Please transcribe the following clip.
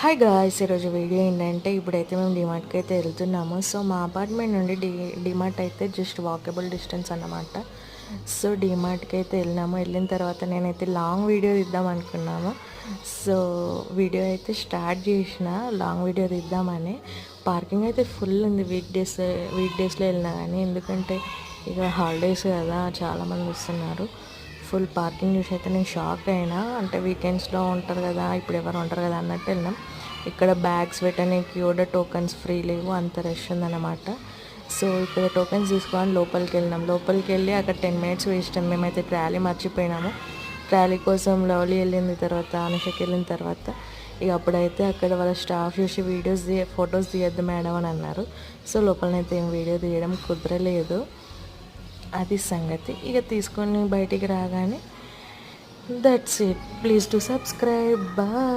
Hi guys, ఈరోజు video ఏంటంటే ఇప్పుడైతే మేము డిమార్ట్కి అయితే వెళ్తున్నాము. సో మా అపార్ట్మెంట్ నుండి డిమార్ట్ అయితే జస్ట్ వాకబుల్ డిస్టెన్స్ అన్నమాట. సో డిమార్ట్కి అయితే వెళ్ళిన తర్వాత నేనైతే లాంగ్ వీడియో తీద్దాం అనుకున్నాము. సో వీడియో అయితే స్టార్ట్ చేసిన లాంగ్ వీడియో తీద్దామని. పార్కింగ్ అయితే ఫుల్ ఉంది వీక్ డేస్లో వెళ్ళినా కానీ, ఎందుకంటే ఇక హాలిడేస్ కదా, చాలామంది వస్తున్నారు. ఫుల్ పార్కింగ్ చూసి అయితే నేను షాక్ అయినా. అంటే వీకెండ్స్లో ఉంటారు కదా, ఇప్పుడు ఎవరు ఉంటారు కదా అన్నట్టు వెళ్ళినాం. ఇక్కడ బ్యాగ్స్ పెట్టడానికి కూడా టోకన్స్ ఫ్రీ లేవు, అంత రష్ ఉందన్నమాట. సో ఇక్కడ టోకన్స్ తీసుకొని లోపలికి వెళ్ళినాం. లోపలికి వెళ్ళి అక్కడ 10 మినిట్స్ వేస్ట్ అయింది. మేమైతే ట్రాలీ మర్చిపోయినాము. ట్రాలీ కోసం లవ్లీ వెళ్ళిన తర్వాత, అనుషకి వెళ్ళిన తర్వాత ఇక అప్పుడైతే అక్కడ వాళ్ళ స్టాఫ్ చూసి ఫొటోస్ తీయద్దు మేడం అని అన్నారు. సో లోపలనైతే ఏం వీడియో తీయడం కుదరలేదు. అది సంగతి. ఇక తీసుకొని బయటికి రాగానే that's it. Please to subscribe. Bye.